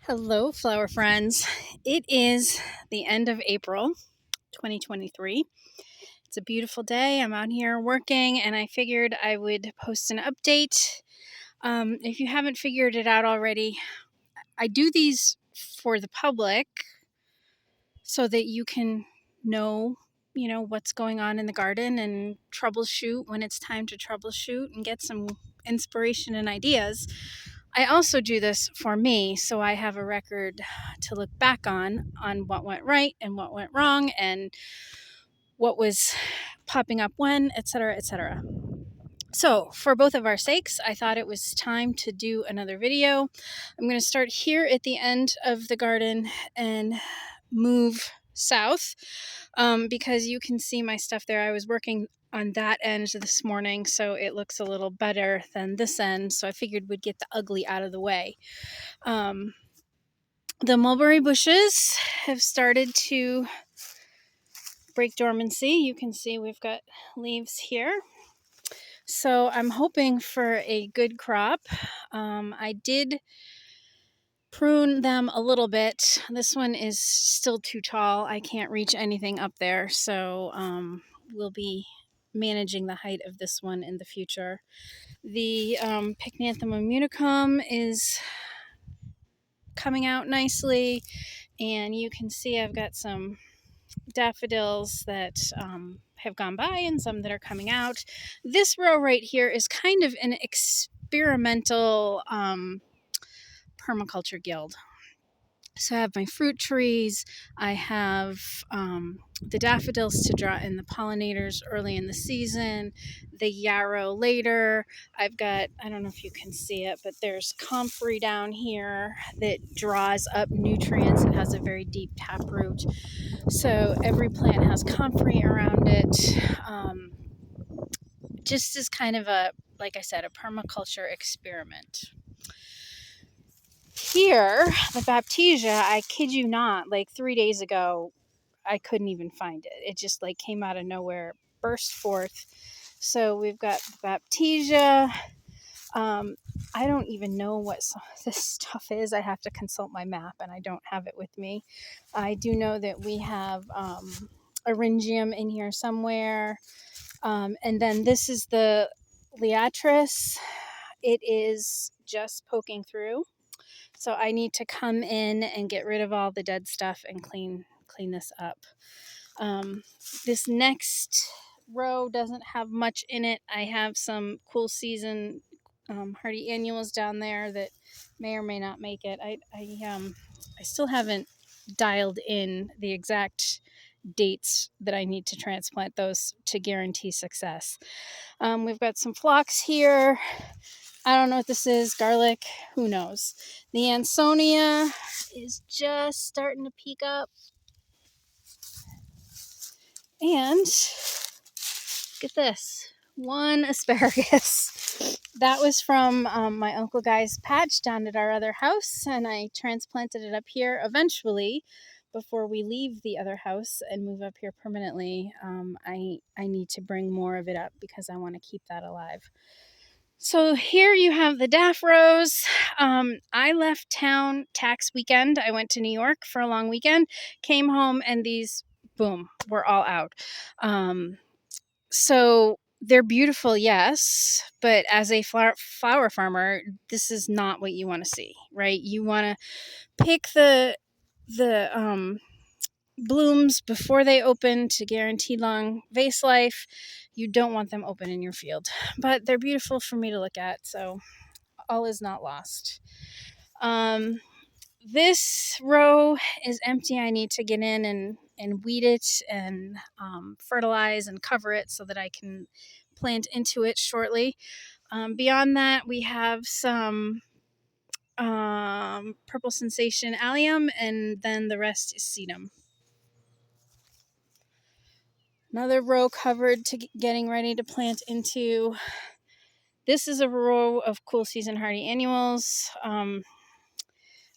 Hello, flower friends. It is the end of April 2023. It's a beautiful day. I'm out here working, and I figured I would post an update. If you haven't figured it out already, I do these for the public so that you can know, what's going on in the garden and troubleshoot when it's time to troubleshoot and get some inspiration and ideas. I also do this for me, so I have a record to look back on what went right and what went wrong and what was popping up when, etc., etc. So, for both of our sakes, I thought it was time to do another video. I'm going to start here at the end of the garden and move south because you can see my stuff there. I was working on that end this morning, so it looks a little better than this end. So I figured we'd get the ugly out of the way. The mulberry bushes have started to break dormancy. You can see we've got leaves here. So I'm hoping for a good crop. I did prune them a little bit. This one is still too tall. I can't reach anything up there. So we'll be managing the height of this one in the future. The Pycnanthemum unicum is coming out nicely. And you can see I've got some daffodils that have gone by and some that are coming out. This row right here is kind of an experimental permaculture guild. So I have my fruit trees. I have the daffodils to draw in the pollinators early in the season, the yarrow later. I've got, I don't know if you can see it, but there's comfrey down here that draws up nutrients. It has a very deep taproot. So every plant has comfrey around it. Just as kind of a, like I said, a permaculture experiment. Here, the Baptisia, I kid you not, like 3 days ago, I couldn't even find it. It just like came out of nowhere, burst forth. So we've got the Baptisia. I don't even know what some of this stuff is. I have to consult my map, and I don't have it with me. I do know that we have Eryngium in here somewhere. And then this is the Liatris. It is just poking through. So I need to come in and get rid of all the dead stuff and clean this up. This next row doesn't have much in it. I have some cool season hardy annuals down there that may or may not make it. I still haven't dialed in the exact dates that I need to transplant those to guarantee success. We've got some phlox here. I don't know what this is. Garlic. Who knows? The Ansonia is just starting to peek up. And look at this. One asparagus. That was from my Uncle Guy's patch down at our other house, and I transplanted it up here eventually. Before we leave the other house and move up here permanently, I need to bring more of it up because I want to keep that alive. So here you have the Daff Rose. I left town tax weekend. I went to New York for a long weekend, came home, and these, boom, were all out. So they're beautiful, yes, but as a flower farmer, this is not what you want to see, right? You want to pick the blooms before they open to guarantee long vase life. You don't want them open in your field, but they're beautiful for me to look at, so all is not lost. This row is empty. I need to get in and weed it and fertilize and cover it so that I can plant into it shortly. Beyond that, we have some Purple Sensation allium, and then the rest is sedum. Another row covered to getting ready to plant into. This is a row of cool season hardy annuals. I'm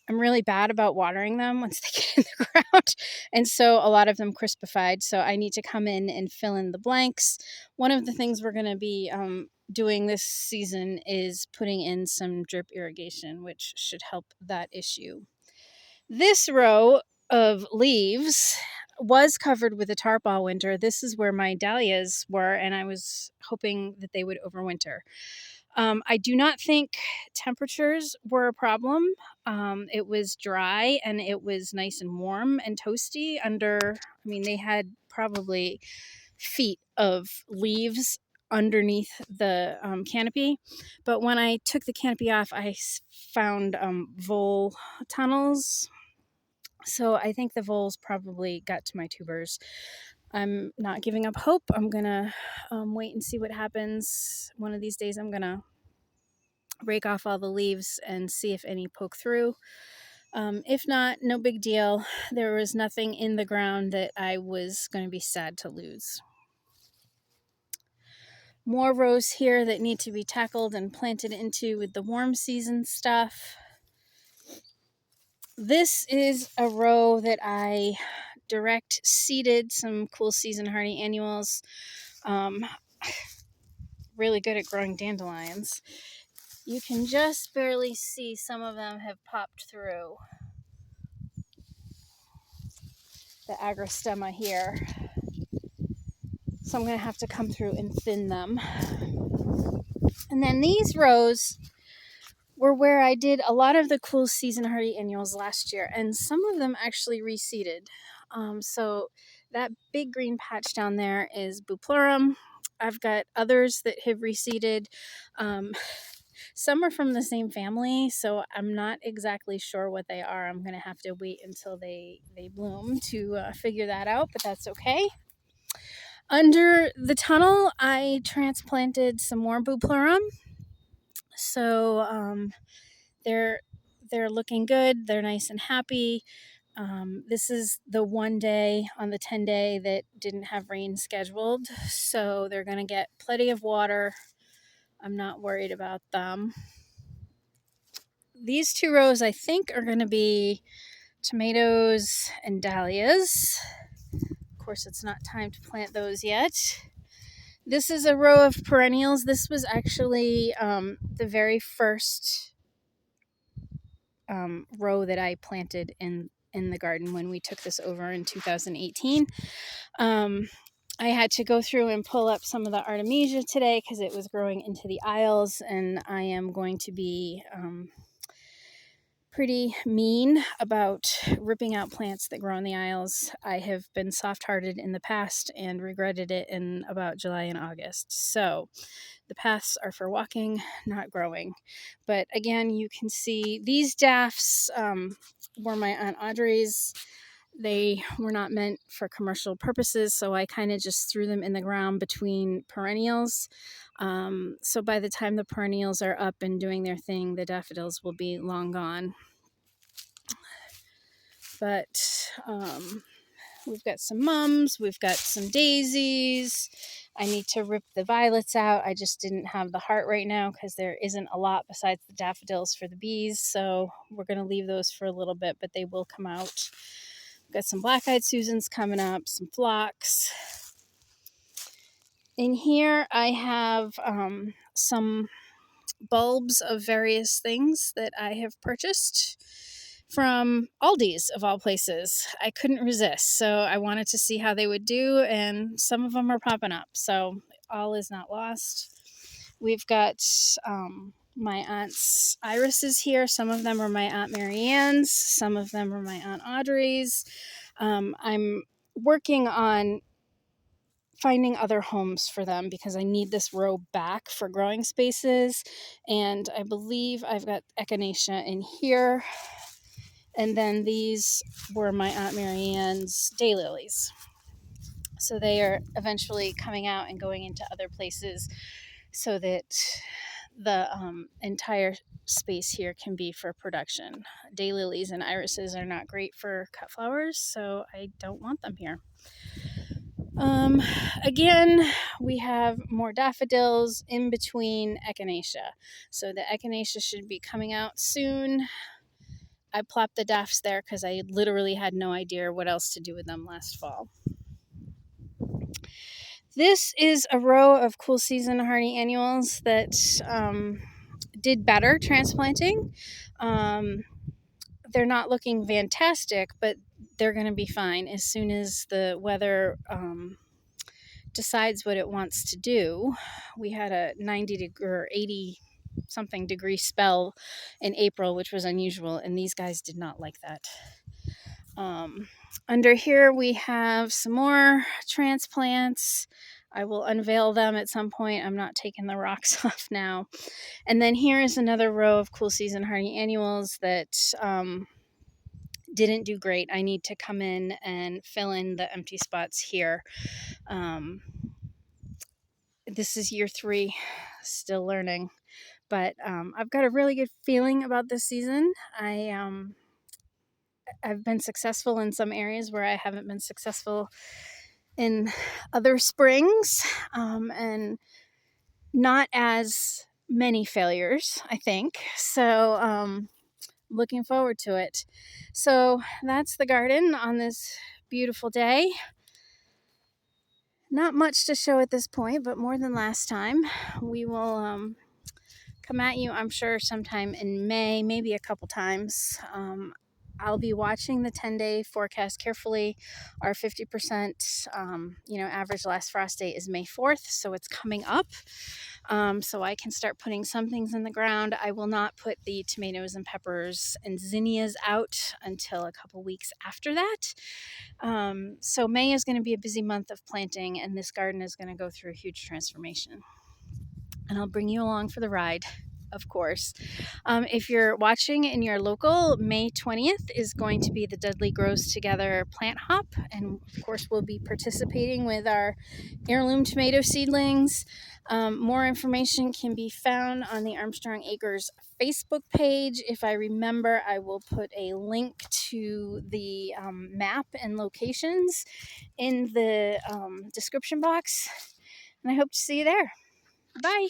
really bad about watering them once they get in the ground. And so a lot of them crispified. So I need to come in and fill in the blanks. One of the things we're going to be doing this season is putting in some drip irrigation, which should help that issue. This row of leaves was covered with a tarp all winter. This is where my dahlias were, and I was hoping that they would overwinter. I do not think temperatures were a problem. It was dry and it was nice and warm and toasty under, I mean, they had probably feet of leaves underneath the canopy. But when I took the canopy off, I found vole tunnels. So I think the voles probably got to my tubers. I'm not giving up hope. I'm going to wait and see what happens. One of these days, I'm going to rake off all the leaves and see if any poke through. If not, no big deal. There was nothing in the ground that I was going to be sad to lose. More rows here that need to be tackled and planted into with the warm season stuff. This is a row that I direct seeded some cool season hardy annuals. Really good at growing dandelions. You can just barely see some of them have popped through the agrostemma here. So I'm going to have to come through and thin them. And then these rows were where I did a lot of the cool season hardy annuals last year, and some of them actually reseeded. So that big green patch down there is Bupleurum. I've got others that have reseeded. Some are from the same family, so I'm not exactly sure what they are. I'm going to have to wait until they bloom to figure that out, but that's okay. Under the tunnel, I transplanted some more Bupleurum. So they're looking good. They're nice and happy. This is the one day on the 10-day that didn't have rain scheduled, so they're going to get plenty of water. I'm not worried about them. These two rows, I think, are going to be tomatoes and dahlias. Of course, it's not time to plant those yet. This is a row of perennials. This was actually the very first row that I planted in the garden when we took this over in 2018. I had to go through and pull up some of the Artemisia today because it was growing into the aisles, and I am going to be pretty mean about ripping out plants that grow in the aisles. I have been soft-hearted in the past and regretted it in about July and August. So the paths are for walking, not growing. But again, you can see these daffs were my Aunt Audrey's. They were not meant for commercial purposes, so I kind of just threw them in the ground between perennials. So by the time the perennials are up and doing their thing, the daffodils will be long gone. But we've got some mums, we've got some daisies. I need to rip the violets out. I just didn't have the heart right now because there isn't a lot besides the daffodils for the bees. So we're going to leave those for a little bit, but they will come out. We've got some black-eyed Susans coming up, some phlox. In here, I have some bulbs of various things that I have purchased from Aldi's, of all places. I couldn't resist, so I wanted to see how they would do, and some of them are popping up, so all is not lost. We've got my aunt's irises here. Some of them are my Aunt Marianne's, some of them are my Aunt Audrey's. I'm working on finding other homes for them because I need this row back for growing spaces, and I believe I've got echinacea in here. And then these were my Aunt Marianne's daylilies. So they are eventually coming out and going into other places so that the entire space here can be for production. Daylilies and irises are not great for cut flowers, so I don't want them here. Again, we have more daffodils in between echinacea. So the echinacea should be coming out soon. I plopped the daffs there because I literally had no idea what else to do with them last fall. This is a row of cool season hardy annuals that did better transplanting. they're not looking fantastic, but they're going to be fine as soon as the weather decides what it wants to do. We had a 90 degree or 80 something degree spell in April, which was unusual, and these guys did not like that. Under here, we have some more transplants. I will unveil them at some point. I'm not taking the rocks off now. And then here is another row of cool season hardy annuals that didn't do great. I need to come in and fill in the empty spots here. This is year 3, still learning. But I've got a really good feeling about this season. I've been successful in some areas where I haven't been successful in other springs, and not as many failures, I think. So, looking forward to it. So, that's the garden on this beautiful day. Not much to show at this point, but more than last time. We will come at you, I'm sure, sometime in May, maybe a couple times. I'll be watching the 10-day forecast carefully. Our 50%, average last frost date is May 4th, so it's coming up. So I can start putting some things in the ground. I will not put the tomatoes and peppers and zinnias out until a couple weeks after that. So May is going to be a busy month of planting, and this garden is going to go through a huge transformation. And I'll bring you along for the ride, of course. If you're watching in your local, May 20th is going to be the Dudley Grows Together plant hop. And of course, we'll be participating with our heirloom tomato seedlings. More information can be found on the Armstrong Acres Facebook page. If I remember, I will put a link to the map and locations in the description box. And I hope to see you there. Bye.